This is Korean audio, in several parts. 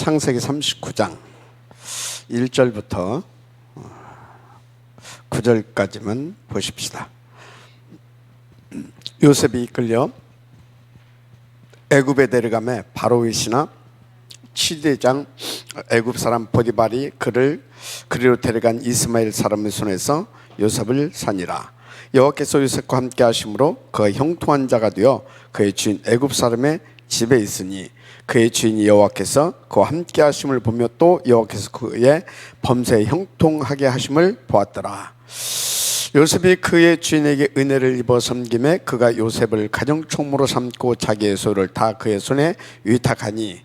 창세기 39장 1절부터 9절까지만 보십시다. 요셉이 이끌려 애굽에 데려가매 바로의 신하 치대장 애굽 사람 보디발이 그리로 데려간 이스마엘 사람의 손에서 요셉을 사니라. 여호와께서 요셉과 함께 하심으로 그가 형통한 자가 되어 그의 주인 애굽 사람의 집에 있으니 그의 주인이 여호와께서 그와 함께 하심을 보며 또 여호와께서 그의 범사에 형통하게 하심을 보았더라. 요셉이 그의 주인에게 은혜를 입어 섬김에 그가 요셉을 가정총무로 삼고 자기의 소유를 다 그의 손에 위탁하니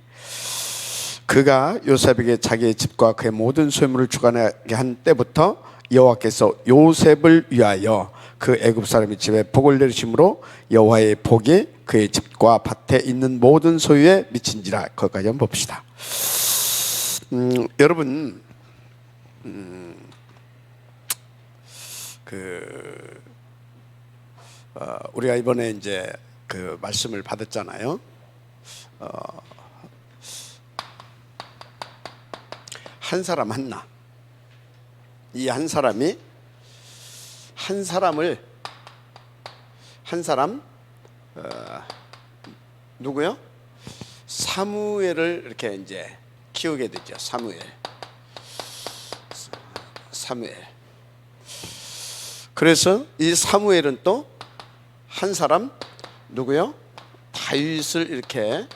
그가 요셉에게 자기의 집과 그의 모든 소유물을 주관하게 한 때부터 여호와께서 요셉을 위하여 그 애굽 사람의 집에 복을 내리심으로 여호와의 복이 그의 집과 밭에 있는 모든 소유에 미친지라. 거기까지 한번 봅시다. 여러분, 우리가 이번에 이제 그 말씀을 받았잖아요. 한 사람 한나. 이 한 사람이 한 사람 누구요? 사무엘을 이렇게 이제 키우게 되죠. 사무엘. 그래서 이 사무엘은 또 한 사람 누구요? 다윗을 이렇게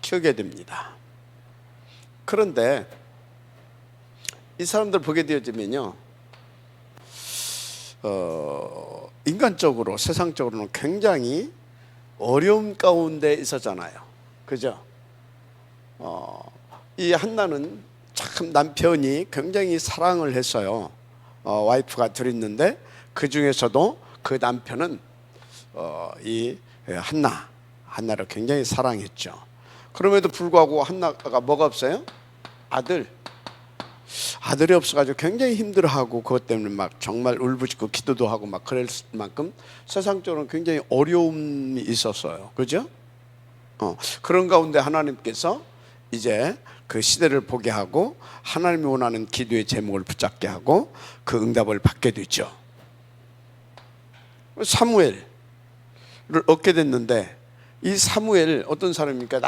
키우게 됩니다. 그런데 이 사람들 보게 되어지면요, 인간적으로 세상적으로는 굉장히 어려움 가운데 있었잖아요. 그죠? 이 한나는 참 남편이 굉장히 사랑을 했어요. 와이프가 둘 있는데 그 중에서도 그 남편은 이 한나를 굉장히 사랑했죠. 그럼에도 불구하고 한나가 뭐가 없어요? 아들이 없어가지고 굉장히 힘들어하고 그것 때문에 막 정말 울부짖고 기도도 하고 막 그럴 만큼 세상적으로 굉장히 어려움이 있었어요. 그죠? 그런 가운데 하나님께서 이제 그 시대를 보게 하고 하나님이 원하는 기도의 제목을 붙잡게 하고 그 응답을 받게 되죠. 사무엘을 얻게 됐는데 이 사무엘 어떤 사람입니까?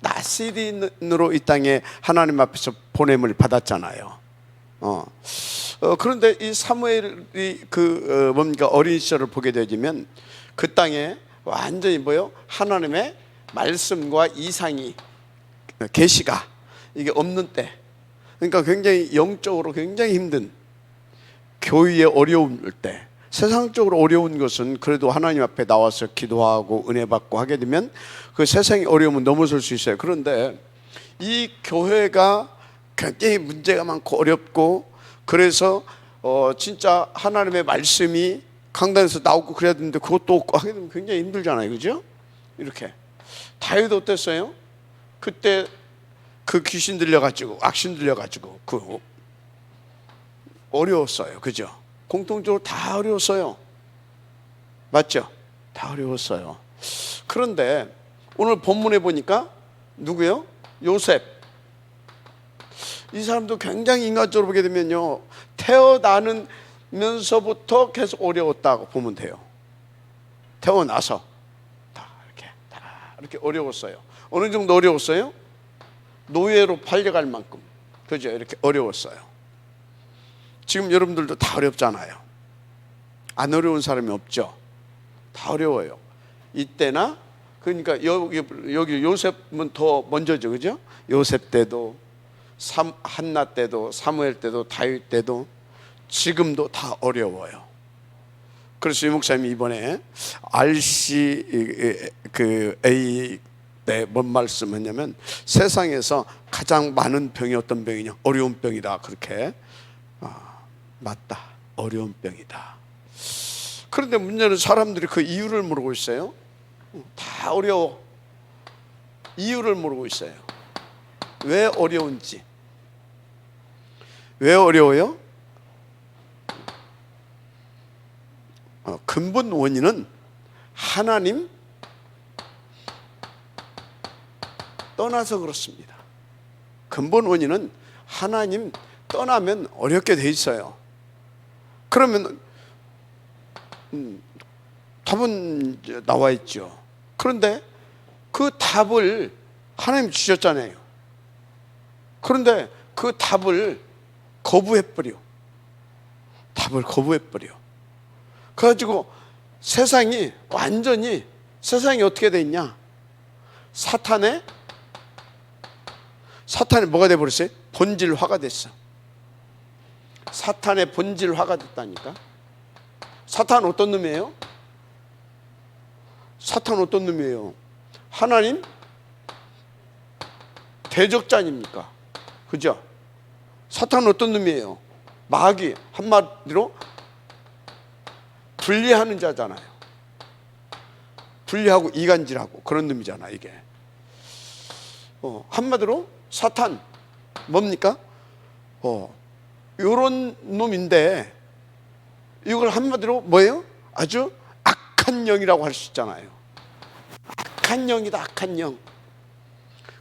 나시린으로 이 땅에 하나님 앞에서 보냄을 받았잖아요. 그런데 이 사무엘이 뭔가 어린 시절을 보게 되면 그 땅에 완전히 하나님의 말씀과 이상이 계시가 이게 없는 때, 그러니까 굉장히 영적으로 굉장히 힘든 교회의 어려울 때, 세상적으로 어려운 것은 그래도 하나님 앞에 나와서 기도하고 은혜 받고 하게 되면 그 세상의 어려움은 넘어설 수 있어요. 그런데 이 교회가 굉장히 문제가 많고 어렵고, 그래서 진짜 하나님의 말씀이 강단에서 나오고 그래야 되는데 그것도 없고 하게 되면 굉장히 힘들잖아요. 그죠? 이렇게 다윗 어땠어요? 그때 그 귀신 들려가지고 악신 들려가지고 그 어려웠어요. 그죠? 공통적으로 다 어려웠어요. 맞죠? 다 어려웠어요. 그런데 오늘 본문에 보니까 누구요? 요셉. 이 사람도 굉장히 인간적으로 보게 되면요, 태어나면서부터 계속 어려웠다고 보면 돼요. 태어나서 다 이렇게 어려웠어요. 어느 정도 어려웠어요? 노예로 팔려갈 만큼. 그죠? 이렇게 어려웠어요. 지금 여러분들도 다 어렵잖아요. 안 어려운 사람이 없죠. 다 어려워요. 이때나, 그러니까 여기 요셉은 더 먼저죠. 그죠? 요셉 때도 한나 때도 사무엘 때도 다윗 때도 지금도 다 어려워요. 그래서 이 목사님이 이번에 RC A 때 뭔 말씀했냐면 세상에서 가장 많은 병이 어떤 병이냐? 어려운 병이다. 그렇게. 맞다. 어려운 병이다. 그런데 문제는 사람들이 그 이유를 모르고 있어요. 다 어려워. 이유를 모르고 있어요. 왜 어려운지. 왜 어려워요? 근본 원인은 하나님 떠나서 그렇습니다. 근본 원인은 하나님 떠나면 어렵게 돼 있어요. 그러면 답은 나와 있죠. 그런데 그 답을 하나님 주셨잖아요. 그런데 그 답을 거부해버려. 답을 거부해버려. 그래가지고 세상이 완전히, 세상이 어떻게 돼 있냐? 사탄의 뭐가 돼버렸어요? 본질화가 됐어. 사탄의 본질화가 됐다니까. 사탄은 어떤 놈이에요? 사탄은 어떤 놈이에요? 하나님 대적자 아닙니까? 그죠? 사탄은 어떤 놈이에요? 마귀, 한마디로 분리하는 자잖아요. 분리하고 이간질하고 그런 놈이잖아 이게. 한마디로 사탄 뭡니까? 요런 놈인데 이걸 한마디로 뭐예요? 아주 악한 영이라고 할 수 있잖아요. 악한 영이다, 악한 영.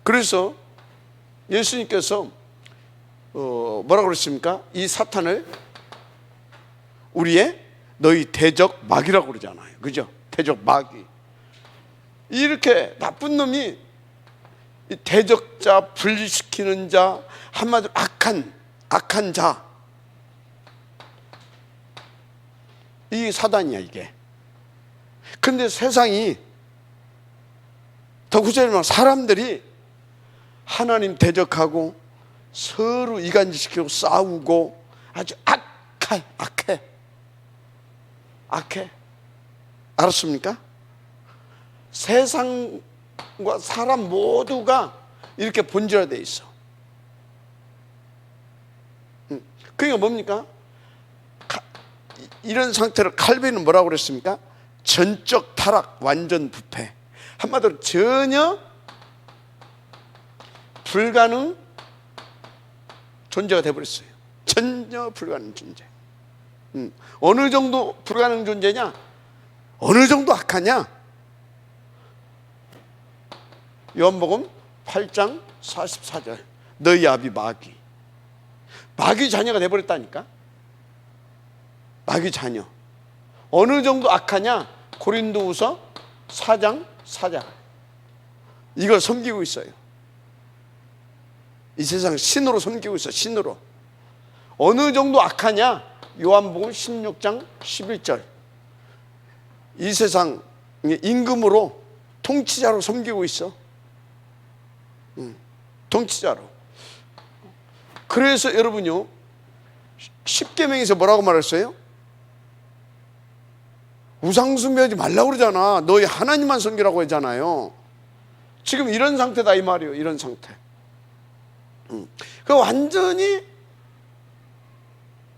그래서 예수님께서 뭐라고 그랬습니까? 이 사탄을 우리의 너희 대적 마귀라고 그러잖아요. 그죠? 대적 마귀. 이렇게 나쁜 놈이 대적자, 분리시키는 자, 한마디로 악한 자, 이 사단이야 이게. 근데 세상이, 더 구체적으로 말하면 사람들이 하나님 대적하고 서로 이간질시키고 싸우고 아주 악해. 알았습니까? 세상과 사람 모두가 이렇게 본질화되어 있어. 그러니까 뭡니까? 이런 상태를 칼빈은 뭐라고 그랬습니까? 전적 타락, 완전 부패. 한마디로 전혀 불가능 존재가 되어버렸어요. 전혀 불가능 존재. 어느 정도 불가능 존재냐? 어느 정도 악하냐? 요한복음 8장 44절. 너희 아비 마귀 자녀가 되어버렸다니까. 마귀 자녀. 어느 정도 악하냐? 고린도후서 4장 4절. 이걸 섬기고 있어요. 이 세상 신으로 섬기고 있어. 신으로. 어느 정도 악하냐? 요한복음 16장 11절. 이 세상 임금으로 통치자로 섬기고 있어. 통치자로. 그래서 여러분요, 십계명에서 뭐라고 말했어요? 우상 숭배하지 말라고 그러잖아. 너희 하나님만 섬기라고 하잖아요. 지금 이런 상태다 이 말이에요. 이런 상태. 그 완전히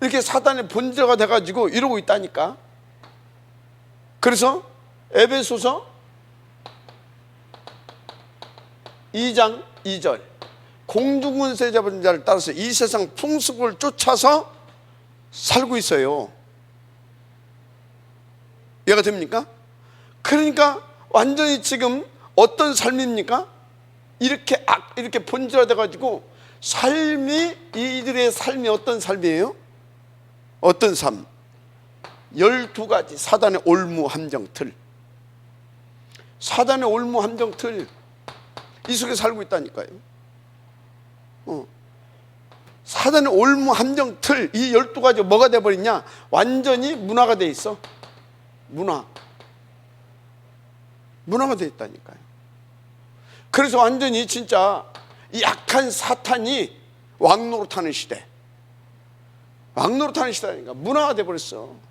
이렇게 사단의 본질화가 돼가지고 이러고 있다니까. 그래서 에베소서 2장 2절. 공중권세 잡은 자를 따라서 이 세상 풍습을 쫓아서 살고 있어요. 이해가 됩니까? 그러니까 완전히 지금 어떤 삶입니까? 이렇게 본질화돼 가지고 삶이, 이들의 삶이 어떤 삶이에요? 어떤 삶? 12가지 사단의 올무 함정틀. 사단의 올무 함정틀, 이 속에 살고 있다니까요. 사단의 올무 함정틀, 이 12가지가 뭐가 돼버리냐? 완전히 문화가 돼 있어. 문화가 돼 있다니까요. 그래서 완전히 진짜 이 약한 사탄이 왕노릇하는 시대. 왕노릇하는 시대니까 문화가 돼버렸어.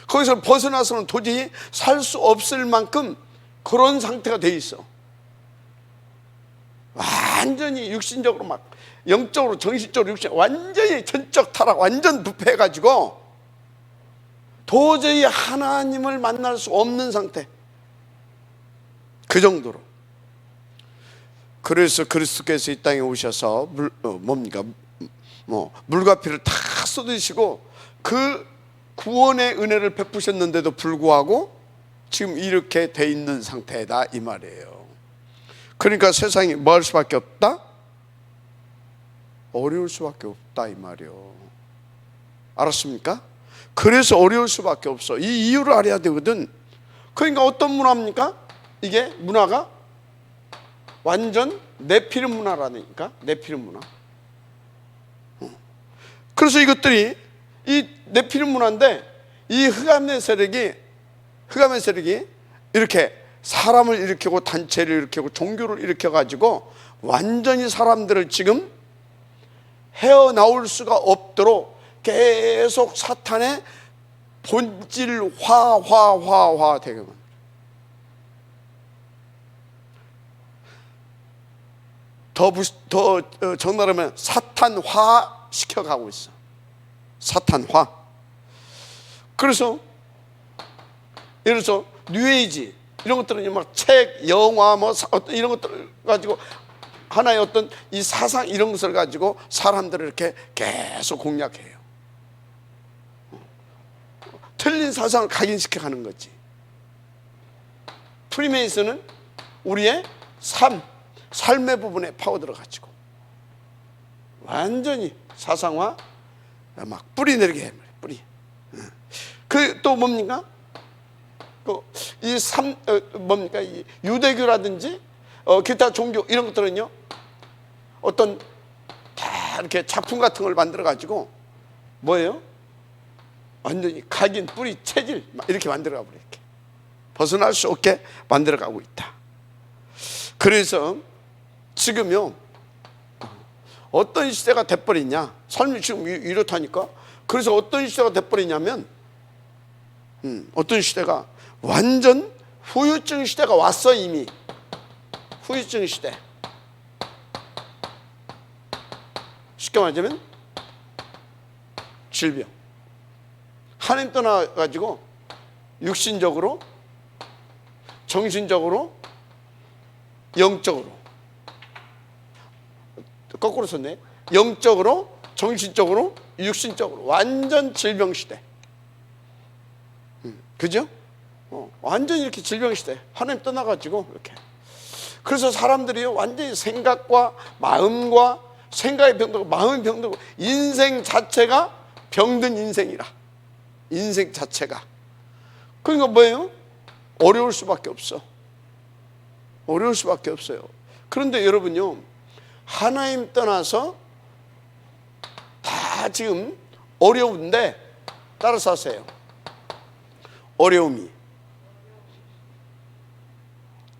거기서 벗어나서는 도저히 살 수 없을 만큼 그런 상태가 돼 있어. 완전히 육신적으로 막 영적으로, 정신적으로, 완전히 전적 타락, 완전 부패해가지고 도저히 하나님을 만날 수 없는 상태. 그 정도로. 그래서 그리스도께서 이 땅에 오셔서 물과 피를 다 쏟으시고 그 구원의 은혜를 베푸셨는데도 불구하고 지금 이렇게 돼 있는 상태다 이 말이에요. 그러니까 세상이 뭐 할 수밖에 없다? 어려울 수밖에 없다 이 말이요. 알았습니까? 그래서 어려울 수밖에 없어. 이 이유를 알아야 되거든. 그러니까 어떤 문화입니까? 이게 문화가 완전 네피림 문화라니까. 네피림 문화. 그래서 이것들이 이 네피림 문화인데, 이 흑암의 세력이 이렇게 사람을 일으키고 단체를 일으키고 종교를 일으켜 가지고 완전히 사람들을 지금 헤어나올 수가 없도록 계속 사탄의 본질화 되게 만들어요. 더 정말하면 사탄화 시켜가고 있어. 사탄화. 그래서 예를 들어서 뉴에이지 이런 것들은 막 책, 영화 뭐 이런 것들 가지고 하나의 어떤 이 사상 이런 것을 가지고 사람들을 이렇게 계속 공략해요. 틀린 사상을 각인시켜 가는 거지. 프리메이슨은 우리의 삶의 부분에 파고들어가지고 완전히 사상화 막 뿌리 내리게 해. 뿌리. 그 또 뭡니까? 뭡니까? 이 유대교라든지 기타 종교 이런 것들은요, 어떤 다 이렇게 작품 같은 걸 만들어 가지고 뭐예요? 완전히 각인, 뿌리, 체질 이렇게 만들어 가버려. 이렇게 벗어날 수 없게 만들어 가고 있다. 그래서 지금요, 어떤 시대가 돼버리냐, 삶이 지금 이렇다니까. 그래서 어떤 시대가 돼버리냐면, 어떤 시대가 완전 후유증 시대가 왔어. 이미 후유증 시대. 쉽게 말하자면 질병. 하나님 떠나가지고 육신적으로, 정신적으로, 영적으로, 거꾸로 썼네. 영적으로, 정신적으로, 육신적으로 완전 질병 시대. 그죠? 완전히 이렇게 질병 시대. 하나님 떠나가지고 이렇게. 그래서 사람들이 완전히 생각과 마음과 생각이 병들고 마음이 병들고 인생 자체가 병든 인생이라. 인생 자체가. 그러니까 뭐예요? 어려울 수밖에 없어. 어려울 수밖에 없어요. 그런데 여러분요, 하나님 떠나서 다 지금 어려운데 따라서 하세요. 어려움이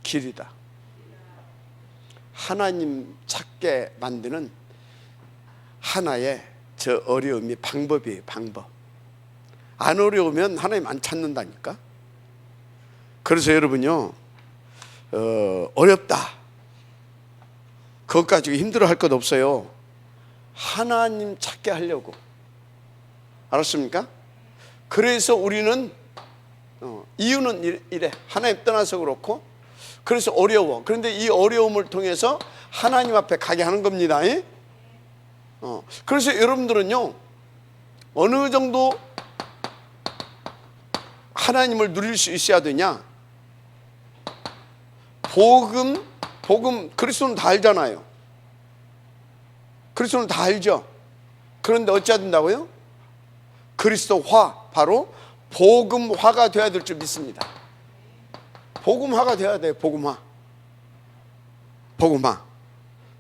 길이다. 하나님 찾게 만드는 하나의 저 어려움이 방법이에요. 방법. 안 어려우면 하나님 안 찾는다니까. 그래서 여러분요, 어렵다, 그것 가지고 힘들어할 것 없어요. 하나님 찾게 하려고. 알았습니까? 그래서 우리는 이유는 이래. 하나님 떠나서 그렇고, 그래서 어려워. 그런데 이 어려움을 통해서 하나님 앞에 가게 하는 겁니다. 그래서 여러분들은요, 어느 정도 하나님을 누릴 수 있어야 되냐? 복음, 그리스도는 다 알잖아요. 그리스도는 다 알죠. 그런데 어찌해야 된다고요? 그리스도화, 바로 복음화가 되어야 될 줄 믿습니다. 복음화가 되어야 돼요. 복음화.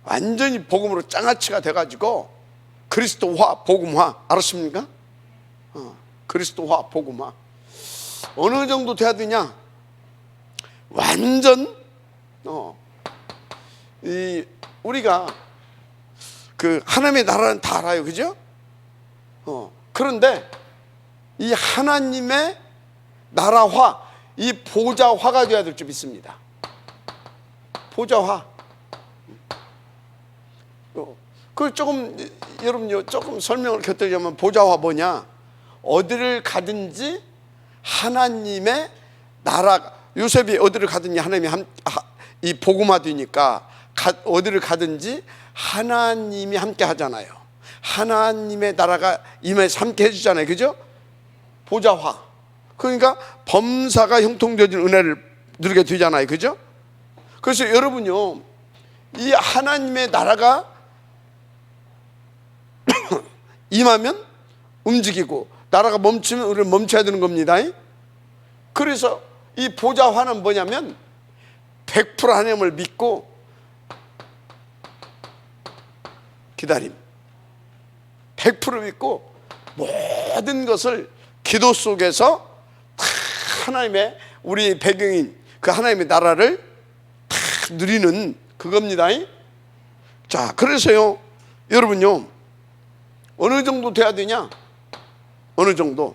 완전히 복음으로 장아찌가 돼가지고 그리스도화, 복음화. 알았습니까? 그리스도화, 복음화. 어느 정도 돼야 되냐? 완전 우리가 그 하나님의 나라는 다 알아요. 그죠? 그런데 이 하나님의 나라화, 이 보좌화가 되어야 될 줄 믿습니다. 보좌화. 그 조금 여러분 조금 설명을 곁들이자면, 보좌화 뭐냐? 어디를 가든지 하나님의 나라. 요셉이 어디를 가든지 하나님이 이 복음화 되니까 어디를 가든지 하나님이 함께 하잖아요. 하나님의 나라가 임해서 함께 해주잖아요. 그죠? 보좌화. 그러니까 범사가 형통되어진 은혜를 누리게 되잖아요. 그죠? 그래서 여러분요, 이 하나님의 나라가 임하면 움직이고 나라가 멈추면 우리는 멈춰야 되는 겁니다. 그래서 이 보좌화는 뭐냐면 100% 하나님을 믿고 기다림, 100% 믿고 모든 것을 기도 속에서 다 하나님의 우리 배경인 그 하나님의 나라를 다 누리는 그겁니다. 자, 그래서요 여러분요 어느 정도 돼야 되냐? 어느 정도.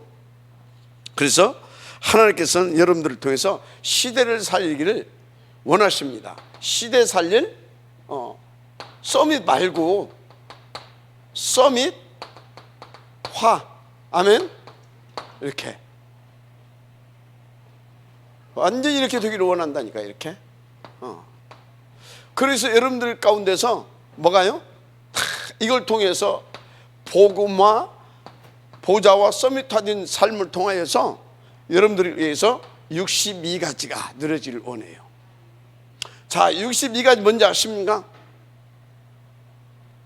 그래서 하나님께서는 여러분들을 통해서 시대를 살리기를 원하십니다. 시대 살릴 서밋 말고 서밋 화. 아멘. 이렇게 완전히 이렇게 되기를 원한다니까. 이렇게. 그래서 여러분들 가운데서 뭐가요? 이걸 통해서 복음화, 보좌와 서밋화된 삶을 통하여서 여러분들을 위해서 62가지가 누려지길 원해요. 자, 62가지 뭔지 아십니까?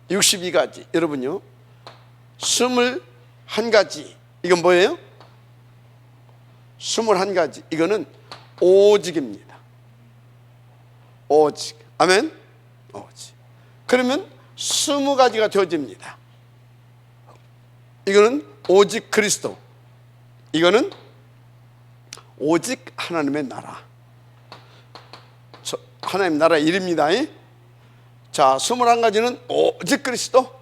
62가지. 여러분요 21가지. 이건 뭐예요? 21가지. 이거는 오직입니다. 오직. 아멘. 오직. 그러면 20가지가 되어집니다. 이거는 오직 그리스도. 이거는 오직 하나님의 나라. 하나님 나라 이름입니다. 자, 21가지는 오직 그리스도.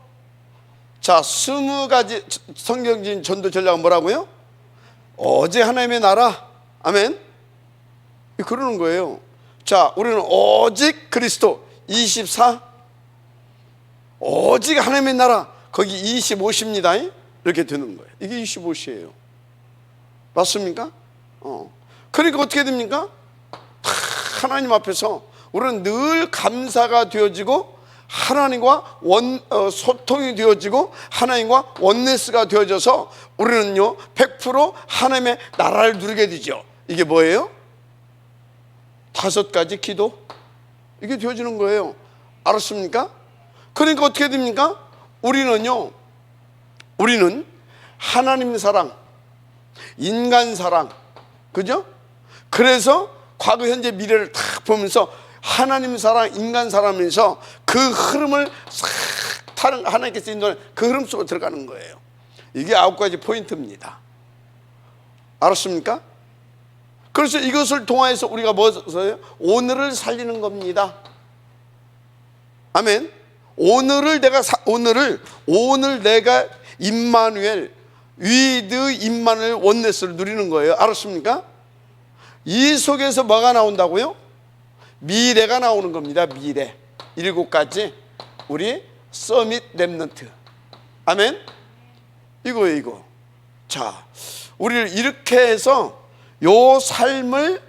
자, 20가지 성경적인 전도 전략은 뭐라고요? 오직 하나님의 나라. 아멘. 그러는 거예요. 자, 우리는 오직 그리스도 24, 오직 하나님의 나라 거기 25입니다. 이렇게 되는 거예요. 이게 25시예요. 맞습니까? 그러니까 어떻게 됩니까? 하나님 앞에서 우리는 늘 감사가 되어지고 하나님과 소통이 되어지고 하나님과 원네스가 되어져서 우리는요 100% 하나님의 나라를 누리게 되죠. 이게 뭐예요? 5가지 기도. 이게 되어지는 거예요. 알았습니까? 그러니까 어떻게 됩니까? 우리는 하나님 사랑, 인간 사랑, 그죠? 그래서 과거, 현재, 미래를 딱 보면서 하나님 사랑, 인간 사랑에서 그 흐름을 싹 하나님께서 인도하는 그 흐름 속으로 들어가는 거예요. 이게 9가지 포인트입니다. 알았습니까? 그래서 이것을 통하여서 우리가 뭐예요? 오늘을 살리는 겁니다. 아멘. 오늘 내가 임마누엘, 위드 임마누엘 원네스를 누리는 거예요. 알았습니까? 이 속에서 뭐가 나온다고요? 미래가 나오는 겁니다. 미래. 7가지 우리 서밋 렘넌트. 아멘. 이거예요, 이거. 자, 우리를 이렇게 해서 요 삶을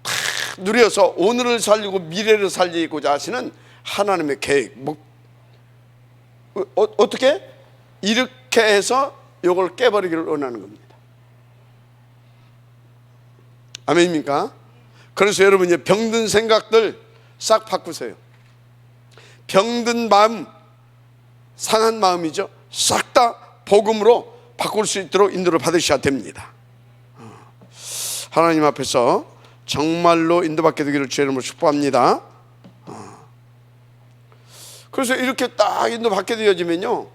다 누려서 오늘을 살리고 미래를 살리고자 하시는 하나님의 계획. 어떻게? 이렇게 해서 요걸 깨버리기를 원하는 겁니다. 아멘입니까? 그래서 여러분 이제 병든 생각들 싹 바꾸세요. 병든 마음, 상한 마음이죠. 싹 다 복음으로 바꿀 수 있도록 인도를 받으셔야 됩니다. 하나님 앞에서 정말로 인도받게 되기를 주의 이름으로 축복합니다. 그래서 이렇게 딱 인도받게 되어지면요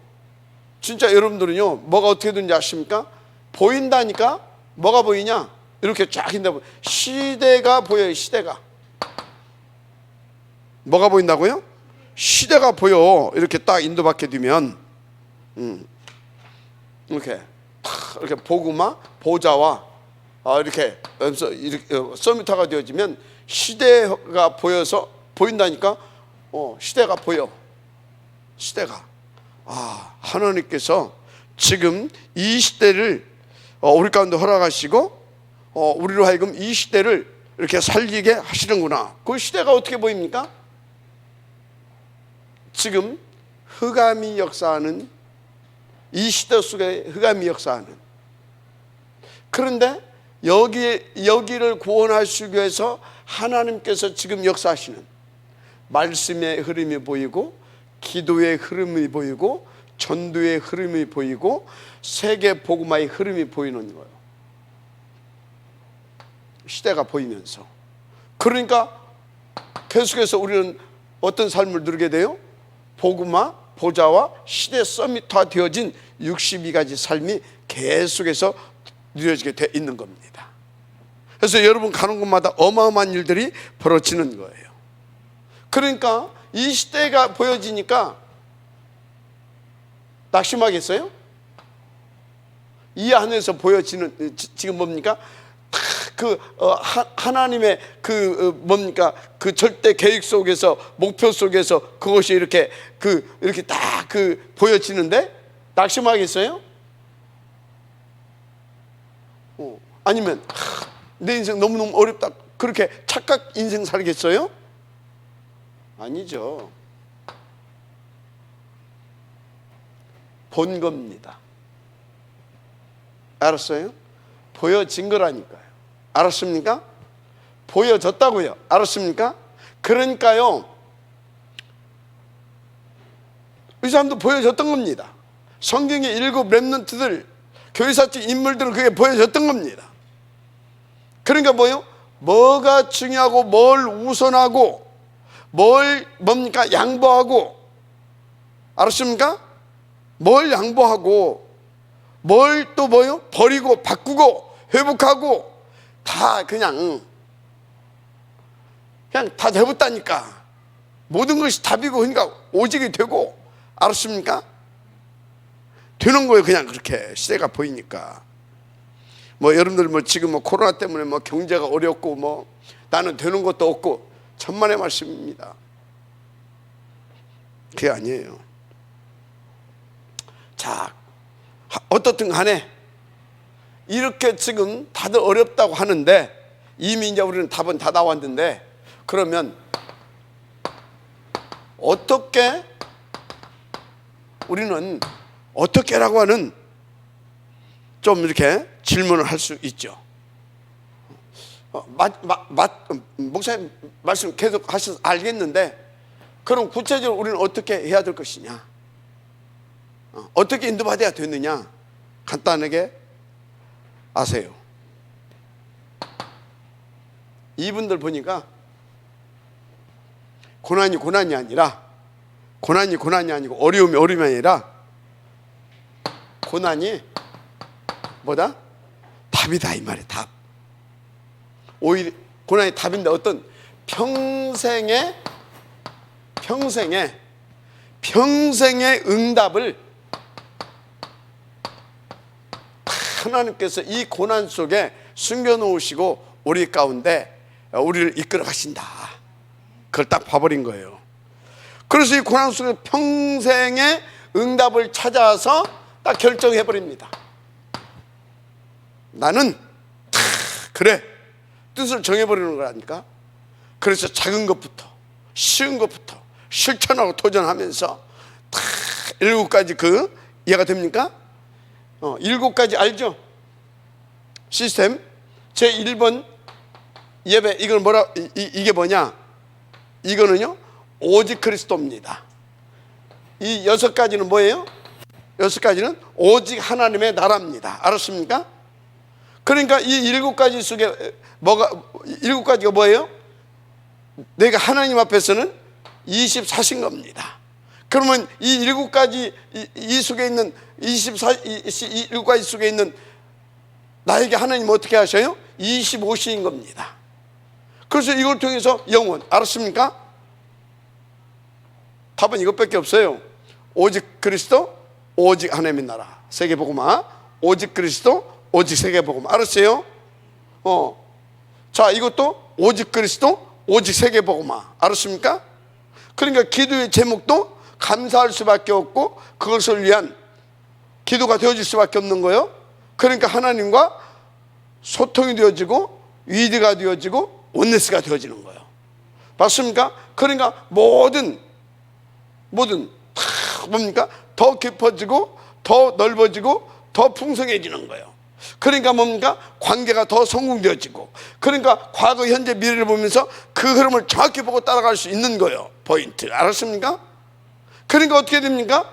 진짜 여러분들은요 뭐가 어떻게 되는지 아십니까? 보인다니까. 뭐가 보이냐? 이렇게 쫙 인도 시대가 보여요. 시대가. 뭐가 보인다고요? 시대가 보여. 이렇게 딱 인도받게 되면 이렇게 복음화, 보좌와 이렇게 서밋화가 되어지면 시대가 보여서 보인다니까. 시대가 보여. 시대가. 하나님께서 지금 이 시대를 우리 가운데 허락하시고 우리로 하여금 이 시대를 이렇게 살리게 하시는구나. 그 시대가 어떻게 보입니까? 지금 흑암이 역사하는 이 시대 속에 흑암이 역사하는. 그런데 여기를 구원하시기 위해서 하나님께서 지금 역사하시는 말씀의 흐름이 보이고 기도의 흐름이 보이고 전도의 흐름이 보이고 세계 복음화의 흐름이 보이는 거예요. 시대가 보이면서. 그러니까 계속해서 우리는 어떤 삶을 누리게 돼요? 복음화, 보좌와 시대 서밋화 되어진 62가지 삶이 계속해서 누려지게 돼 있는 겁니다. 그래서 여러분 가는 곳마다 어마어마한 일들이 벌어지는 거예요. 그러니까 이 시대가 보여지니까 낙심하겠어요? 이 안에서 보여지는 지금 뭡니까? 하나님의 뭡니까? 그 절대 계획 속에서, 목표 속에서 그것이 이렇게 딱 보여지는데 낙심하겠어요? 아니면 내 인생 너무너무 어렵다, 그렇게 착각 인생 살겠어요? 아니죠. 본 겁니다. 알았어요? 보여진 거라니까요. 알았습니까? 보여졌다고요. 알았습니까? 그러니까요, 이 사람도 보여졌던 겁니다. 성경의 7 렘넌트들, 교회사적 인물들은 그게 보여졌던 겁니다. 그러니까 뭐요? 뭐가 중요하고 뭘 우선하고 뭘 뭡니까? 양보하고, 알았습니까? 뭘 양보하고 뭘 또 뭐요? 버리고 바꾸고 회복하고 다 그냥 다 되었다니까. 모든 것이 답이고 그러니까 오직이 되고, 알았습니까? 되는 거예요. 그냥 그렇게 시대가 보이니까. 뭐 여러분들 뭐 지금 뭐 코로나 때문에 뭐 경제가 어렵고 뭐 나는 되는 것도 없고, 천만의 말씀입니다. 그게 아니에요. 자, 어떻든 간에 이렇게 지금 다들 어렵다고 하는데 이미 이제 우리는 답은 다 나왔는데, 그러면 어떻게 우리는 어떻게라고 하는 좀 이렇게 질문을 할 수 있죠. 목사님 말씀 계속 하셔서 알겠는데, 그럼 구체적으로 우리는 어떻게 해야 될 것이냐, 어떻게 인도받아야 되느냐, 간단하게 아세요. 이분들 보니까 고난이 아니라, 고난이 아니고 어려움이 아니라 고난이 뭐다? 답이다, 이 말이에요. 답. 오히려 고난이 답인데 어떤 평생의 응답을 하나님께서 이 고난 속에 숨겨놓으시고 우리 가운데 우리를 이끌어 가신다. 그걸 딱 봐버린 거예요. 그래서 이 고난 속에 평생의 응답을 찾아서 딱 결정해버립니다. 나는 그래, 뜻을 정해버리는 거라니까. 그래서 작은 것부터, 쉬운 것부터 실천하고 도전하면서 다 7가지 이해가 됩니까? 7가지 알죠? 시스템. 제1번 예배, 이건 이게 뭐냐? 이거는요, 오직 그리스도입니다. 이 6가지는 뭐예요? 6가지는 오직 하나님의 나라입니다. 알았습니까? 그러니까 이 7가지 속에 7가지가 뭐예요? 내가 하나님 앞에서는 24신 겁니다. 그러면 이 7가지 이 속에 있는 7가지 속에 있는 나에게 하나님 어떻게 하셔요? 25시인 겁니다. 그래서 이걸 통해서 영원, 알았습니까? 답은 이것밖에 없어요. 오직 그리스도, 오직 하나님의 나라, 세계복음화. 오직 그리스도, 오직 세계복음화. 알았어요? 자, 이것도 오직 그리스도, 오직 세계복음화. 알았습니까? 그러니까 기도의 제목도 감사할 수밖에 없고 그것을 위한 기도가 되어질 수밖에 없는 거예요. 그러니까 하나님과 소통이 되어지고 위드가 되어지고 원네스가 되어지는 거예요. 맞습니까? 그러니까 모든 다 뭡니까? 더 깊어지고 더 넓어지고 더 풍성해지는 거예요. 그러니까 뭡니까? 관계가 더 성공되어지고, 그러니까 과거, 현재, 미래를 보면서 그 흐름을 정확히 보고 따라갈 수 있는 거예요. 포인트. 알았습니까? 그러니까 어떻게 됩니까?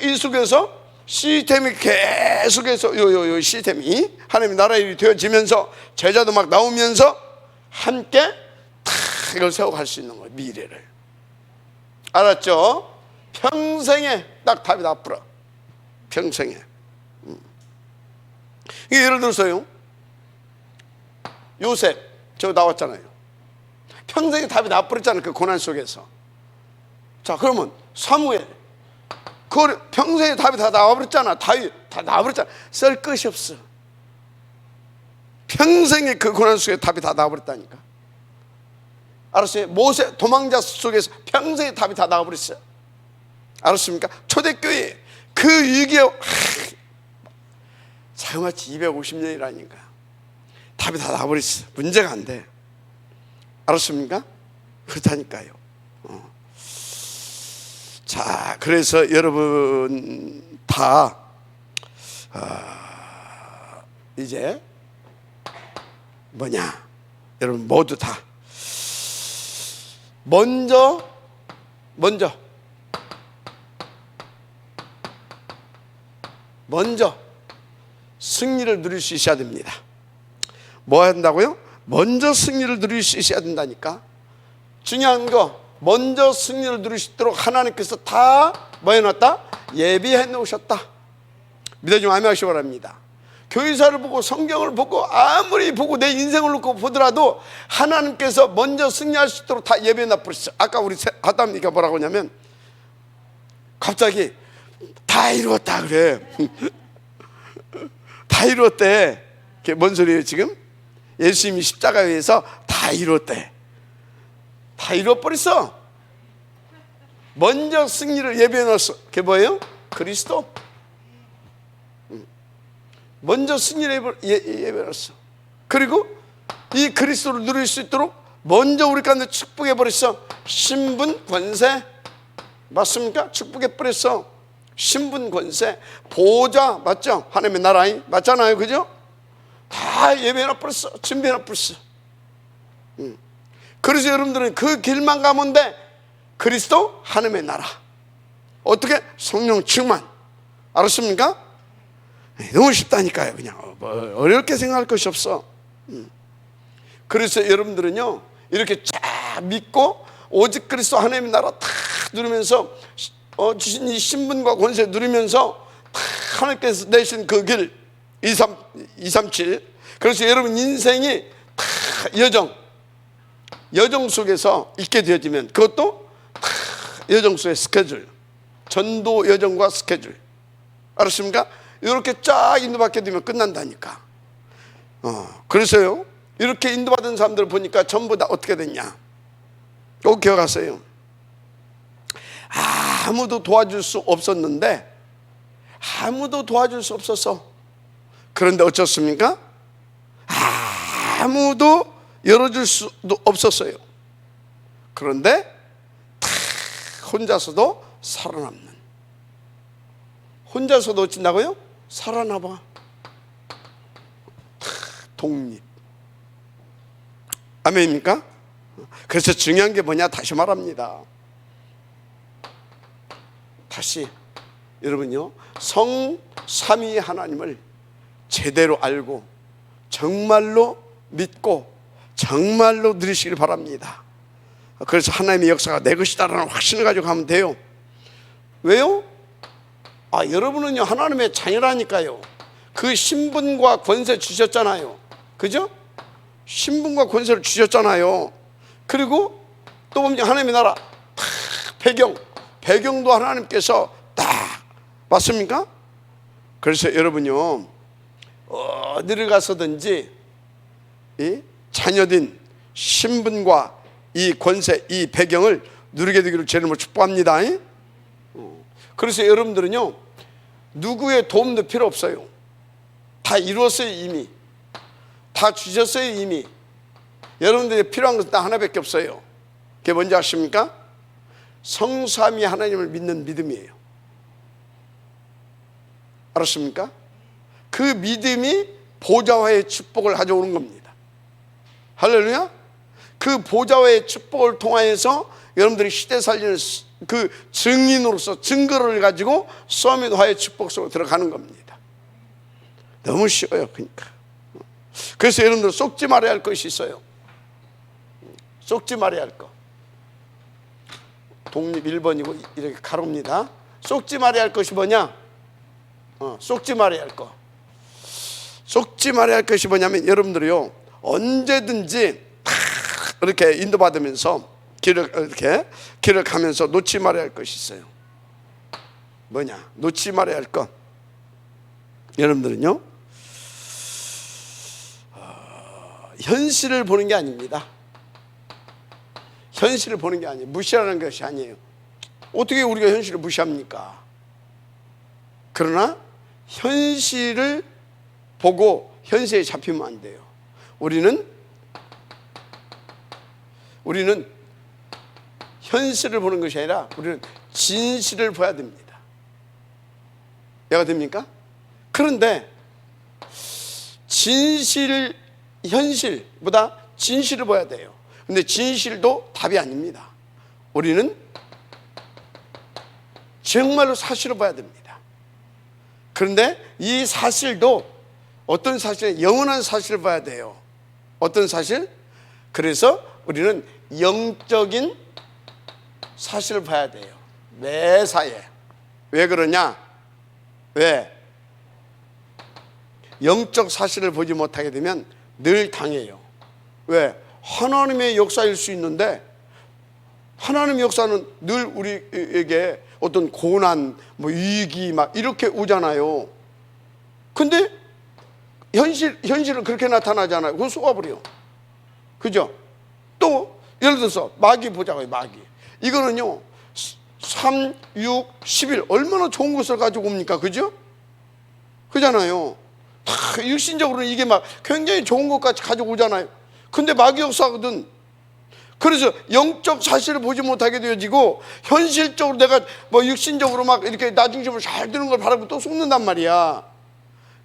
이 속에서 시스템이 계속해서 요 시스템이 하나님의 나라 일이 되어지면서 제자도 막 나오면서 함께 다 이걸 세워갈 수 있는 거예요. 미래를. 알았죠? 평생에 딱 답이 나쁘라. 평생에. 이게 예를 들어서요, 요셉 저 나왔잖아요. 평생에 답이 나쁘랬잖아요. 그 고난 속에서. 자, 그러면 사무엘 그 평생에 답이 다 나와버렸잖아. 다윗 다 나와버렸잖아. 쓸 것이 없어. 평생에 그 고난 속에 답이 다 나와버렸다니까. 알았어요? 모세 도망자 속에서 평생에 답이 다 나와버렸어요. 알았습니까? 초대교회 그 위기에 자그마치 250년이라니까 답이 다 나와버렸어. 문제가 안 돼. 알았습니까? 그렇다니까요. 자, 그래서 여러분 다 이제 뭐냐, 여러분 모두 다 먼저 승리를 누릴 수 있어야 됩니다. 뭐 한다고요? 먼저 승리를 누릴 수 있어야 된다니까. 중요한 거, 먼저 승리를 누릴 수 있도록 하나님께서 다 뭐 해놨다? 예비해 놓으셨다. 믿어주면 아멘 하시기 바랍니다. 교회사를 보고 성경을 보고 아무리 보고 내 인생을 놓고 보더라도 하나님께서 먼저 승리할 수 있도록 다 예비해 놔버렸어요. 아까 우리 하다님께 뭐라고 하냐면 갑자기 다 이루었다 그래. 다 이루었대. 그게 뭔 소리예요 지금? 예수님이 십자가에 의해서 다 이루었대. 다 이루어버렸어. 먼저 승리를 예비해 놨어. 그게 뭐예요? 그리스도. 먼저 승리를 예비해 놨어. 그리고 이 그리스도를 누릴 수 있도록 먼저 우리 가운데 축복해 버렸어. 신분 권세. 맞습니까? 축복해 버렸어. 신분 권세, 보호자. 맞죠? 하나님의 나라에 맞잖아요. 그죠? 다 예배해 놔버렸어. 준비해 놔버렸어. 그래서 여러분들은 그 길만 가면 돼. 그리스도 하나님의 나라. 어떻게? 성령 충만. 알았습니까? 너무 쉽다니까요. 그냥 뭐 어렵게 생각할 것이 없어. 그래서 여러분들은요 이렇게 쫙 믿고 오직 그리스도 하나님의 나라 다 누리면서 주신 이 신분과 권세 누리면서 다 하나님께서 내신 그 길 237. 그래서 여러분 인생이 다 여정 속에서 있게 되어지면 그것도 다 여정 속의 스케줄, 전도 여정과 스케줄. 알았습니까? 이렇게 쫙 인도받게 되면 끝난다니까. 그래서요 이렇게 인도받은 사람들 보니까 전부 다 어떻게 됐냐, 꼭 기억하세요. 아무도 도와줄 수 없었는데, 아무도 도와줄 수 없었어. 그런데 어쩌습니까? 아무도 열어줄 수도 없었어요. 그런데 다 혼자서도 살아남는. 혼자서도 어쩐다고요? 살아남아. 독립. 아멘입니까? 그래서 중요한 게 뭐냐, 다시 말합니다. 다시 여러분요, 성삼위 하나님을 제대로 알고 정말로 믿고 정말로 누리시길 바랍니다. 그래서 하나님의 역사가 내 것이다라는 확신을 가지고 가면 돼요. 왜요? 여러분은요 하나님의 자녀라니까요. 그 신분과 권세 주셨잖아요. 그죠? 신분과 권세를 주셨잖아요. 그리고 또 보면 하나님의 나라 배경도 하나님께서 딱 맞습니까? 그래서 여러분요 어디를 가서든지 이 자녀된 신분과 이 권세, 이 배경을 누리게 되기를 주님으로 축복합니다. 그래서 여러분들은요 누구의 도움도 필요 없어요. 다 이루었어요. 이미 다 주셨어요. 이미. 여러분들이 필요한 것은 딱 하나밖에 없어요. 그게 뭔지 아십니까? 성삼위 하나님을 믿는 믿음이에요. 알았습니까? 그 믿음이 보좌와의 축복을 가져오는 겁니다. 할렐루야. 그 보좌와의 축복을 통하여서 여러분들이 시대 살리는 그 증인으로서 증거를 가지고 서밋 화해 축복 속으로 들어가는 겁니다. 너무 쉬워요. 그러니까. 그래서 여러분들 속지 말아야 할 것이 있어요. 속지 말아야 할 것. 독립 1번이고 이렇게 가로입니다. 속지 말아야 할 것이 뭐냐? 속지 말아야 할 것. 속지 말아야 할 것이 뭐냐면 여러분들이요, 언제든지 이렇게 인도받으면서 길을 가면서 놓지 말아야 할 것이 있어요. 뭐냐? 놓지 말아야 할 것. 여러분들은요, 현실을 보는 게 아닙니다. 현실을 보는 게 아니에요. 무시하는 것이 아니에요. 어떻게 우리가 현실을 무시합니까? 그러나 현실을 보고 현실에 잡히면 안 돼요. 우리는 현실을 보는 것이 아니라 우리는 진실을 봐야 됩니다. 이해가 됩니까? 그런데 현실보다 진실을 봐야 돼요. 근데 진실도 답이 아닙니다. 우리는 정말로 사실을 봐야 됩니다. 그런데 이 사실도 어떤 사실? 영원한 사실을 봐야 돼요. 어떤 사실? 그래서 우리는 영적인 사실을 봐야 돼요. 매사에. 왜 그러냐? 왜? 영적 사실을 보지 못하게 되면 늘 당해요. 왜? 하나님의 역사일 수 있는데 하나님의 역사는 늘 우리에게 어떤 고난, 위기 막 이렇게 오잖아요. 근데 현실은 그렇게 나타나잖아요. 그건 속아버려. 그죠? 또 예를 들어서 마귀 보자고요. 마귀. 이거는요 3, 6, 11 얼마나 좋은 것을 가지고 옵니까? 그죠? 그잖아요. 다 육신적으로는 이게 막 굉장히 좋은 것까지 가지고 오잖아요. 근데 마귀 역사거든. 그래서 영적 사실을 보지 못하게 되어지고 현실적으로 내가 육신적으로 막 이렇게 나중심으로 잘 되는 걸 바라고 또 속는단 말이야.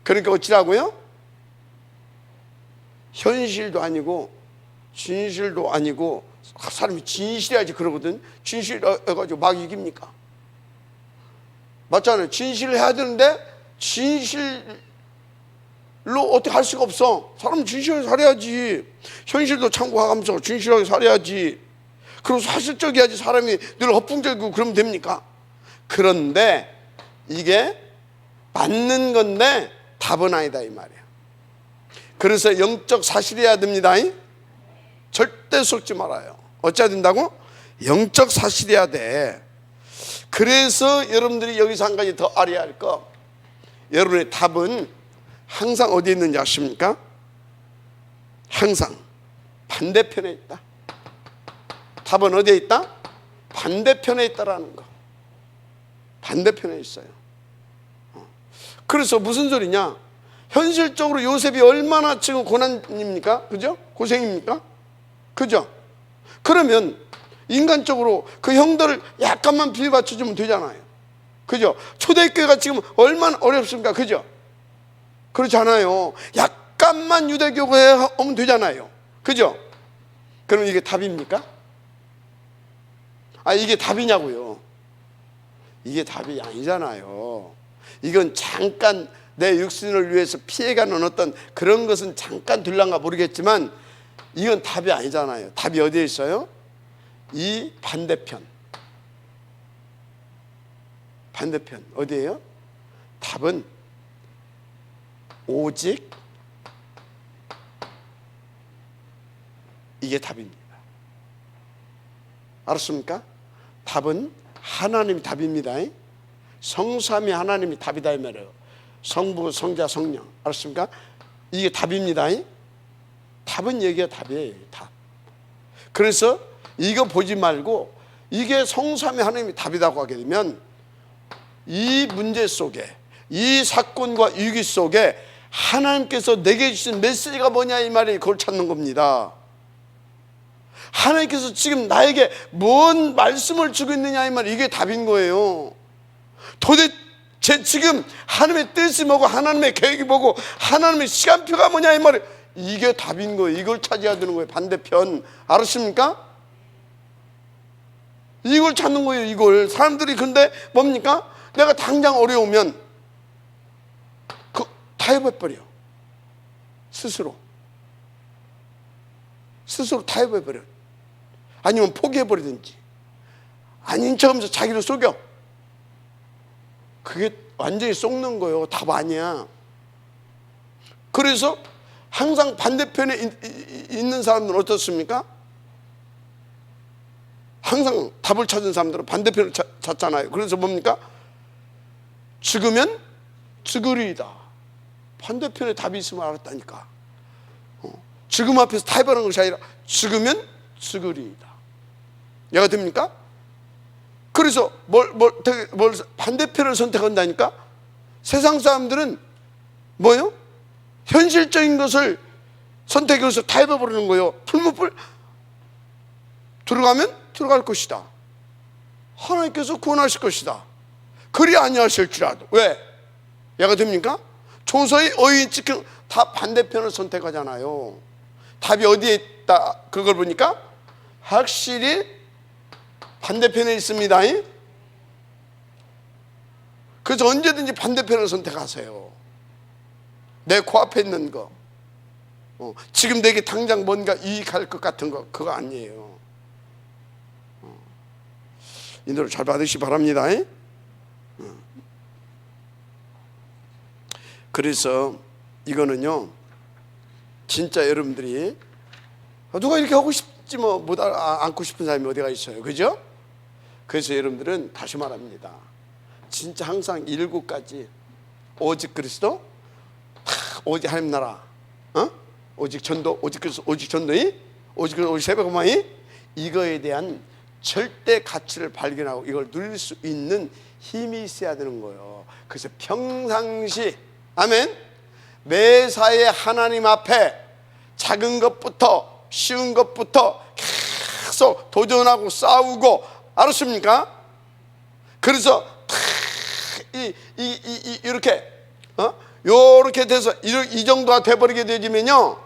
그러니까 어찌라고요? 현실도 아니고 진실도 아니고, 사람이 진실해야지 그러거든. 진실해가지고 막 이깁니까? 맞잖아요. 진실을 해야 되는데 진실로 어떻게 할 수가 없어. 사람은 진실하게 살아야지. 현실도 참고하면서 진실하게 살아야지. 그리고 사실적이야지. 사람이 늘 허풍적이고 그러면 됩니까? 그런데 이게 맞는 건데 답은 아니다 이 말이야. 그래서 영적 사실이어야 됩니다. 절대 속지 말아요. 어찌해야 된다고? 영적 사실이어야 돼. 그래서 여러분들이 여기서 한 가지 더 알아야 할 거, 여러분의 답은 항상 어디에 있는지 아십니까? 항상 반대편에 있다. 답은 어디에 있다? 반대편에 있다라는 거. 반대편에 있어요. 그래서 무슨 소리냐? 현실적으로 요셉이 얼마나 지금 고난입니까? 그죠? 고생입니까? 그죠? 그러면 인간적으로 그 형들을 약간만 빌받쳐주면 되잖아요. 그죠? 초대교회가 지금 얼마나 어렵습니까? 그죠? 그렇지 않아요. 약간만 유대교회에 오면 되잖아요. 그죠? 그럼 이게 답입니까? 이게 답이냐고요. 이게 답이 아니잖아요. 이건 잠깐 내 육신을 위해서 피해가는 어떤 그런 것은 잠깐 들란가 모르겠지만 이건 답이 아니잖아요. 답이 어디에 있어요? 이 반대편. 반대편 어디예요? 답은 오직 이게 답입니다. 알았습니까? 답은 하나님이 답입니다. 성삼위 하나님이 답이다 이 말이에요. 성부, 성자, 성령. 알았습니까? 이게 답입니다. 답은 여기가 답이에요. 답. 그래서 이거 보지 말고 이게 성삼위 하나님이 답이라고 하게 되면 이 문제 속에, 이 사건과 위기 속에 하나님께서 내게 주신 메시지가 뭐냐 이 말이 그걸 찾는 겁니다. 하나님께서 지금 나에게 뭔 말씀을 주고 있느냐 이 말, 이게 답인 거예요. 도대체 지금 하나님의 뜻이 뭐고 하나님의 계획이 뭐고 하나님의 시간표가 뭐냐 이 말이, 이게 답인 거예요. 이걸 찾아야 되는 거예요. 반대편. 알았습니까? 이걸 찾는 거예요. 이걸 사람들이. 근데 뭡니까? 내가 당장 어려우면 다 해버려. 스스로 다 해버려. 아니면 포기해버리든지, 아닌 척하면서 자기를 속여. 그게 완전히 속는 거예요. 답 아니야. 그래서 항상 반대편에 있는 사람들은 어떻습니까? 항상 답을 찾은 사람들은 반대편을 찾잖아요. 그래서 뭡니까? 죽으면 죽으리이다. 반대편에 답이 있으면 알았다니까. 죽음 앞에서 타협하는 것이 아니라 죽으면 죽으리이다. 얘가 됩니까? 그래서 뭘 반대편을 선택한다니까? 세상 사람들은 뭐예요? 현실적인 것을 선택해서 타협해버리는 거예요. 풀무불 들어가면 들어갈 것이다. 하나님께서 구원하실 것이다. 그리 아니하실지라도. 왜? 얘가 됩니까? 조서의 어인 지금 다 반대편을 선택하잖아요. 답이 어디에 있다? 그걸 보니까 확실히 반대편에 있습니다. 그래서 언제든지 반대편을 선택하세요. 내 코앞에 있는 거, 지금 내게 당장 뭔가 이익할 것 같은 거, 그거 아니에요. 인도를 잘 받으시기 바랍니다. 그래서 이거는요, 진짜 여러분들이 누가 이렇게 하고 싶지 뭐 못 안고 싶은 사람이 어디가 있어요, 그죠? 그래서 여러분들은 다시 말합니다. 진짜 항상 7가지, 오직 그리스도, 오직 하나님 나라, 오직 전도, 오직 그리스도, 오직 전도이, 오직 세배고마이, 이거에 대한 절대 가치를 발견하고 이걸 누릴 수 있는 힘이 있어야 되는 거예요. 그래서 평상시, 아멘, 매사에 하나님 앞에 작은 것부터, 쉬운 것부터 계속 도전하고 싸우고, 알았습니까? 그래서 이렇게 돼서 이 정도가 돼버리게 되지면요,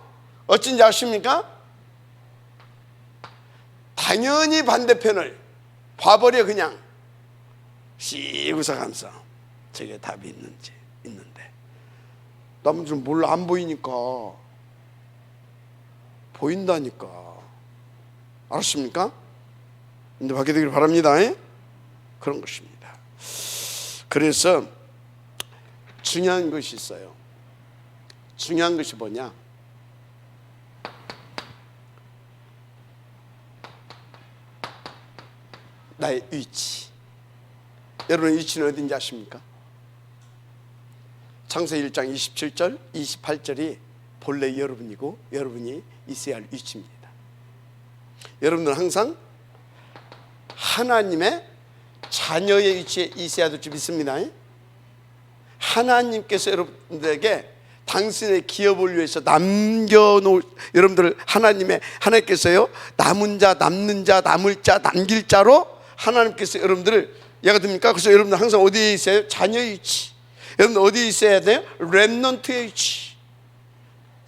어쩐지 아십니까? 당연히 반대편을 봐버려. 그냥 씩 웃어가면서 저게 답이 있는데 남들은 몰라. 안 보이니까. 보인다니까. 알았습니까? 근데 받게 되기를 바랍니다. 그런 것입니다. 그래서 중요한 것이 있어요. 중요한 것이 뭐냐? 나의 위치. 여러분의 위치는 어딘지 아십니까? 창세기 1장 27절, 28절이 본래 여러분이고 여러분이 있어야 할 위치입니다. 여러분들은 항상 하나님의 자녀의 위치에 있어야 될 줄 믿습니다. 하나님께서 여러분들에게 당신의 기업을 위해서 남겨놓을, 여러분들을 하나님께서요, 남은 자, 남는 자, 남을 자, 남길 자로 하나님께서 여러분들을, 얘가 됩니까? 그래서 여러분들 항상 어디에 있어요? 자녀의 위치. 여러분들 어디에 있어야 돼요? 렘넌트의 위치.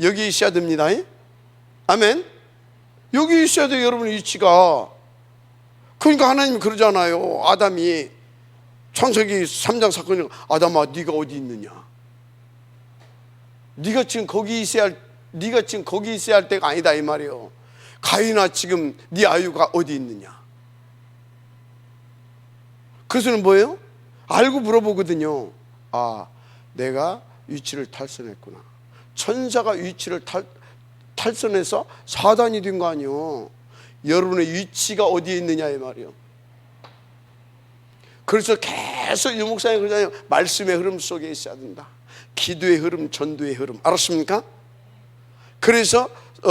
여기 있어야 됩니다. 아멘. 여기 있어야 돼요, 여러분의 위치가. 그러니까 하나님이 그러잖아요. 아담이 창세기 3장 사건이, 아담아 네가 어디 있느냐? 네가 지금 거기 있어야 할 때가 아니다, 이 말이에요. 가인아, 지금 네 아유가 어디 있느냐? 그래서는 뭐예요? 알고 물어보거든요. 아, 내가 위치를 탈선했구나. 천사가 위치를 탈선해서 사단이 된 거 아니에요. 여러분의 위치가 어디에 있느냐, 이 말이에요. 그래서 계속 유목사님 그러잖아요. 말씀의 흐름 속에 있어야 된다. 기도의 흐름, 전도의 흐름. 알았습니까? 그래서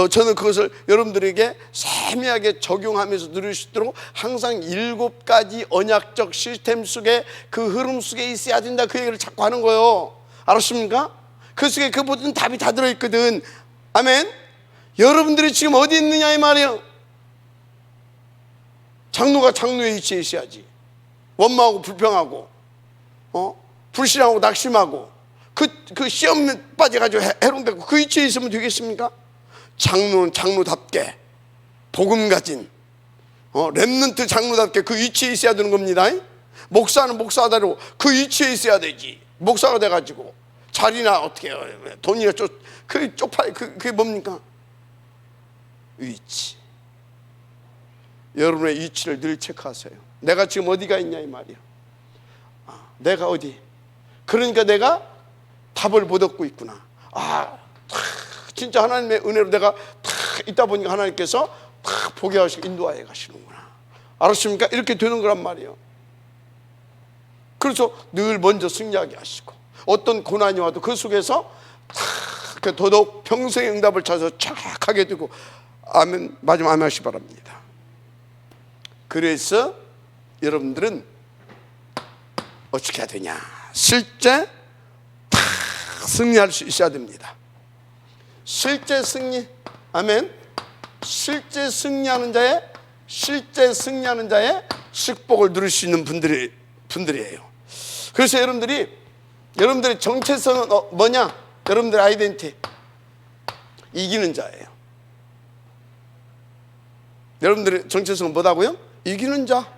저는 그것을 여러분들에게 세미하게 적용하면서 누릴 수 있도록 항상 7가지 언약적 시스템 속에, 그 흐름 속에 있어야 된다, 그 얘기를 자꾸 하는 거예요. 알았습니까? 그 속에 그 모든 답이 다 들어있거든. 아멘. 여러분들이 지금 어디 있느냐, 이 말이에요. 장로가 장로의 위치에 있어야지. 원망하고 불평하고, 불신하고 낙심하고, 그 시험에 빠져가지고 해롱되고 그 위치에 있으면 되겠습니까? 장로는 장로답게 복음 가진, 렘넌트 장로답게 그 위치에 있어야 되는 겁니다. 목사는 목사대로 그 위치에 있어야 되지. 목사가 돼가지고 자리나 어떻게 해요? 돈이나 그게 쪽팔, 그게 뭡니까? 위치. 여러분의 위치를 늘 체크하세요. 내가 지금 어디가 있냐 이 말이야. 내가 어디? 그러니까 내가 답을 못 얻고 있구나. 진짜 하나님의 은혜로 내가 있다 보니까 하나님께서 보게 하시고 인도하여 가시는구나. 알았습니까? 이렇게 되는 거란 말이에요. 그래서 늘 먼저 승리하게 하시고, 어떤 고난이 와도 그 속에서 더더욱 평생의 응답을 찾아서 쫙 하게 되고. 아멘. 마지막 아멘 하시기 바랍니다. 그래서 여러분들은 어떻게 해야 되냐? 실제 승리할 수 있어야 됩니다. 실제 승리. 아멘. 실제 승리하는 자의 축복을 누릴 수 있는 분들이에요. 그래서 여러분들의 정체성은 뭐냐? 여러분들의 아이덴티티, 이기는 자예요. 여러분들의 정체성은 뭐다고요? 이기는 자,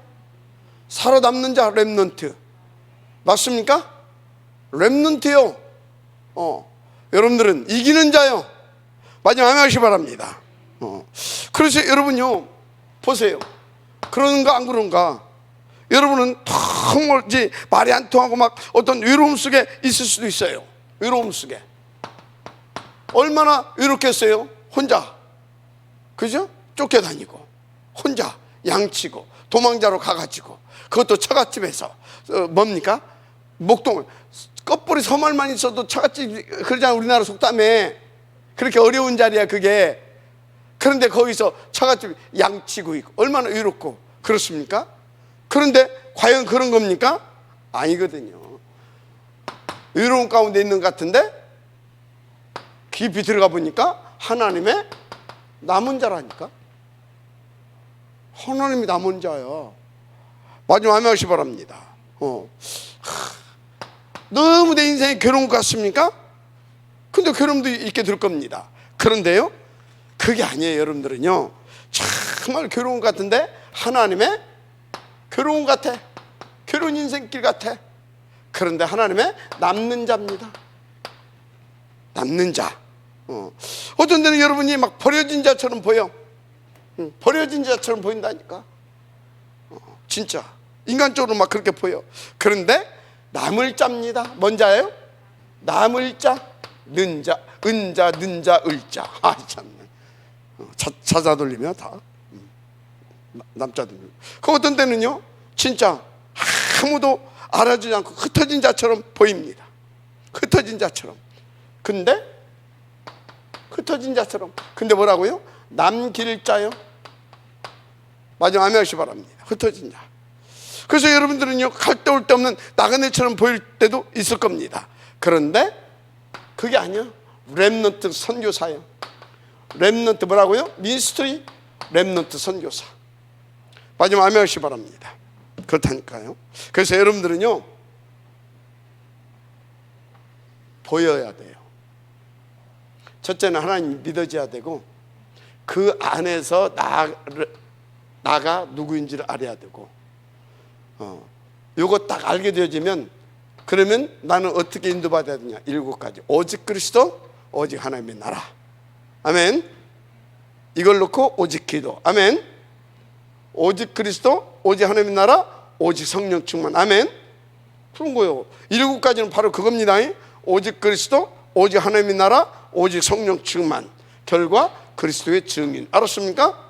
살아남는 자, 렘넌트. 맞습니까? 렘넌트요. 여러분들은 이기는 자요. 마지막 아멘 하시기 바랍니다. 그래서 여러분요, 보세요. 그런가 안 그런가? 여러분은 정말 이제 말이 안 통하고 막 어떤 외로움 속에 있을 수도 있어요. 외로움 속에. 얼마나 외롭겠어요? 혼자. 그죠? 쫓겨다니고 혼자 양치고 도망자로 가가지고, 그것도 처갓집에서 뭡니까? 목동 껍뿌리 서말만 있어도 처갓집, 그러잖아. 우리나라 속담에. 그렇게 어려운 자리야 그게. 그런데 거기서 처갓집 양치고 있고 얼마나 외롭고 그렇습니까? 그런데 과연 그런 겁니까? 아니거든요. 외로움 가운데 있는 것 같은데 깊이 들어가 보니까 하나님의 남은 자라니까. 하나님이 남은 자야. 마지막 아멘 하시기 바랍니다. 너무 내 인생이 괴로운 것 같습니까? 근데 괴로움도 있게 될 겁니다. 그런데요, 그게 아니에요. 여러분들은요, 정말 괴로운 것 같은데 하나님의 괴로운 것 같아. 괴로운 인생길 같아. 그런데 하나님의 남는 자입니다. 남는 자. 어떤 데는 여러분이 막 버려진 자처럼 보여. 버려진 자처럼 보인다니까. 진짜 인간적으로 막 그렇게 보여. 그런데 남을 자입니다. 뭔 자예요? 남을 자, 는 자, 은자, 는자, 을자. 참네. 자자 돌리면 다 남자들. 그 어떤 때는요, 진짜 아무도 알아주지 않고 흩어진 자처럼 보입니다. 흩어진 자처럼. 근데 흩어진 자처럼. 근데 뭐라고요? 남길 자요. 마지막 아멘 하시기 바랍니다. 흩어진 자. 그래서 여러분들은요, 갈 데 올 데 없는 나그네처럼 보일 때도 있을 겁니다. 그런데 그게 아니야. 렘넌트 선교사예요. 렘넌트 뭐라고요? 미니스트리 렘넌트 선교사. 마지막 아멘 하시기 바랍니다. 그렇다니까요. 그래서 여러분들은요, 보여야 돼요. 첫째는 하나님 믿어져야 되고, 그 안에서 나가 누구인지를 알아야 되고, 요거 딱 알게 되어지면, 그러면 나는 어떻게 인도받아야 되냐? 7가지. 오직 그리스도, 오직 하나님의 나라. 아멘. 이걸 놓고 오직 기도. 아멘. 오직 그리스도, 오직 하나님의 나라, 오직 성령 충만. 아멘. 그런 거요. 7가지는 바로 그겁니다. 오직 그리스도, 오직 하나님의 나라, 오직 성령 충만. 결과 그리스도의 증인. 알았습니까?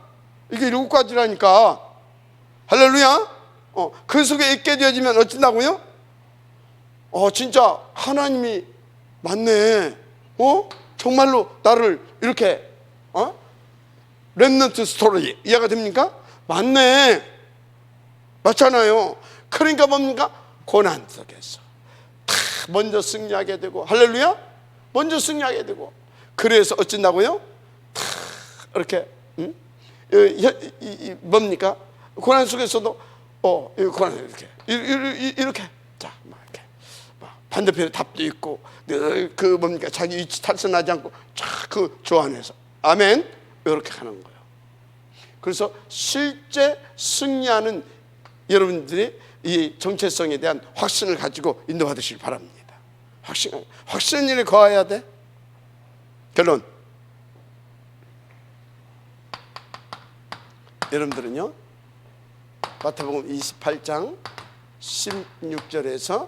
이게 7가지라니까. 할렐루야. 그 속에 있게 되어지면 어쩐다고요? 진짜 하나님이 맞네. 정말로 나를 이렇게 렘넌트 스토리 이해가 됩니까? 맞네. 맞잖아요. 그러니까 뭡니까? 고난 속에서 먼저 승리하게 되고, 할렐루야. 먼저 승리하게 되고, 그래서 어쩐다고요? 이렇게 뭡니까? 고난 속에서도 고난 이렇게 자, 막 이렇게 반대편에 답도 있고, 그 뭡니까? 자기 위치 탈선하지 않고 쫙 그 조 안에서 아멘 이렇게 하는 거예요. 그래서 실제 승리하는 여러분들이 이 정체성에 대한 확신을 가지고 인도받으시길 바랍니다. 확신 일에 거해야 돼. 결론, 여러분들은요 마태복음 28장 16절에서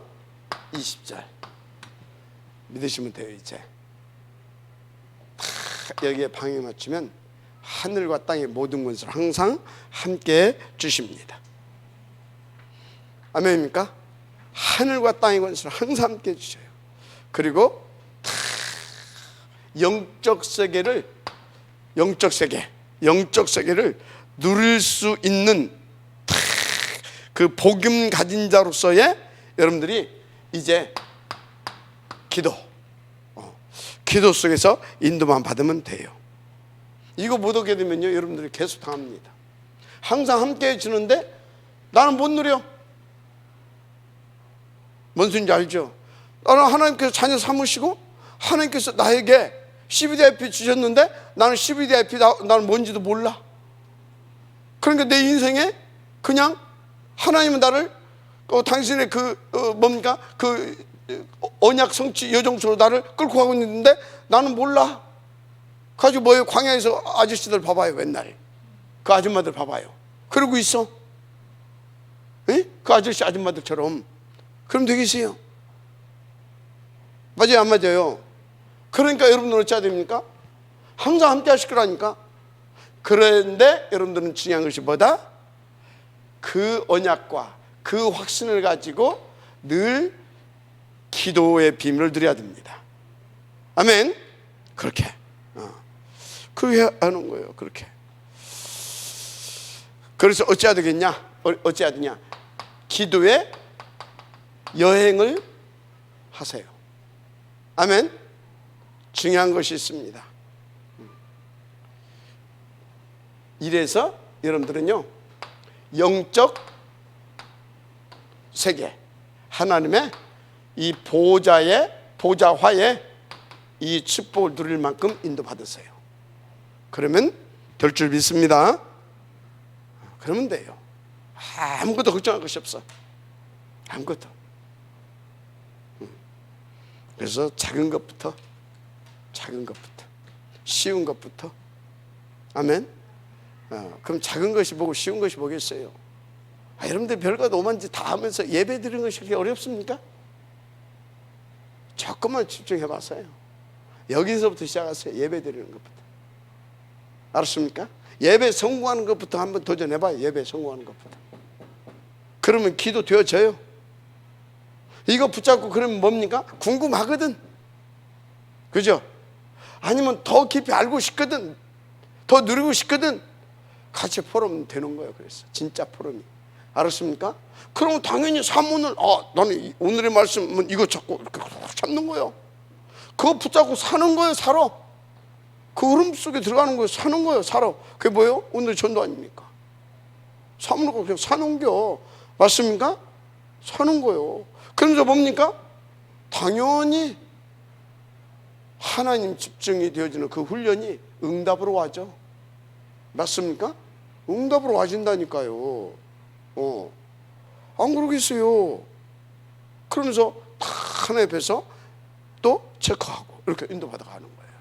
20절 믿으시면 돼요. 이제 다 여기에 방에 맞추면 하늘과 땅의 모든 것을 항상 함께 주십니다. 아멘입니까? 하늘과 땅의 것을 항상 함께 주셔요. 그리고 다 영적 세계를 누릴 수 있는 그 복음 가진 자로서의 여러분들이 이제 기도 속에서 인도만 받으면 돼요. 이거 못 오게 되면요 여러분들이 계속 당합니다. 항상 함께 해주는데 나는 못 누려. 뭔 소리인지 알죠? 나는 하나님께서 자녀 삼으시고 하나님께서 나에게 CVDIP 주셨는데 나는 CVDIP 나는 뭔지도 몰라. 그러니까 내 인생에 그냥 하나님은 나를 당신의 뭡니까? 언약 성취 여정수로 나를 끌고 가고 있는데 나는 몰라. 가지고 뭐예요? 광야에서 아저씨들 봐봐요. 맨날 그 아줌마들 봐봐요. 그러고 있어. 에? 그 아저씨 아줌마들처럼. 그럼 되겠어요? 맞아요 안 맞아요? 그러니까 여러분들은 어찌해야 됩니까? 항상 함께 하실 거라니까. 그런데 여러분들은 중요한 것이 뭐다? 그 언약과 그 확신을 가지고 늘 기도의 비밀을 누려야 됩니다. 아멘. 그렇게 하는 거예요. 그렇게. 그래서 어찌해야 되겠냐? 어찌해야 되냐? 기도의 여행을 하세요. 아멘. 중요한 것이 있습니다. 이래서 여러분들은요 영적 세계 하나님의 이 보좌화에 이 축복을 누릴 만큼 인도받으세요. 그러면 될 줄 믿습니다. 그러면 돼요. 아무것도 걱정할 것이 없어. 아무것도. 그래서 작은 것부터 쉬운 것부터. 아멘. 그럼 작은 것이 뭐고 쉬운 것이 뭐겠어요? 여러분들 별것 오만지 다 하면서 예배 드리는 것이 그렇게 어렵습니까? 조금만 집중해 봤어요. 여기서부터 시작하세요. 예배 드리는 것부터. 알았습니까? 예배 성공하는 것부터 한번 도전해 봐요. 예배 성공하는 것부터. 그러면 기도 되어져요. 이거 붙잡고 그러면 뭡니까? 궁금하거든. 그죠? 아니면 더 깊이 알고 싶거든. 더 누리고 싶거든. 같이 포럼 되는 거예요. 그래서 진짜 포럼이. 알았습니까? 그러면 당연히 사문을 나는 오늘의 말씀은 이거 잡고 이렇게 잡는 거예요. 그거 붙잡고 사는 거예요. 살아. 그 흐름 속에 들어가는 거예요. 사는 거예요. 살아. 그게 뭐예요? 오늘의 전도 아닙니까? 사문을 그냥 사는 겨. 맞습니까? 사는 거예요. 그러면서 뭡니까? 당연히 하나님 집중이 되어지는 그 훈련이 응답으로 와죠. 맞습니까? 응답으로 와진다니까요. 안 그러겠어요. 그러면서 다 하나님 앞에서 또 체크하고 이렇게 인도받아 가는 거예요.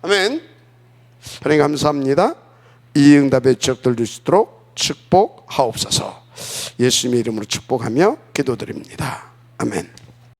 아멘. 하나님 감사합니다. 이 응답의 지역들 주시도록 축복하옵소서. 예수님의 이름으로 축복하며 기도드립니다. 아멘.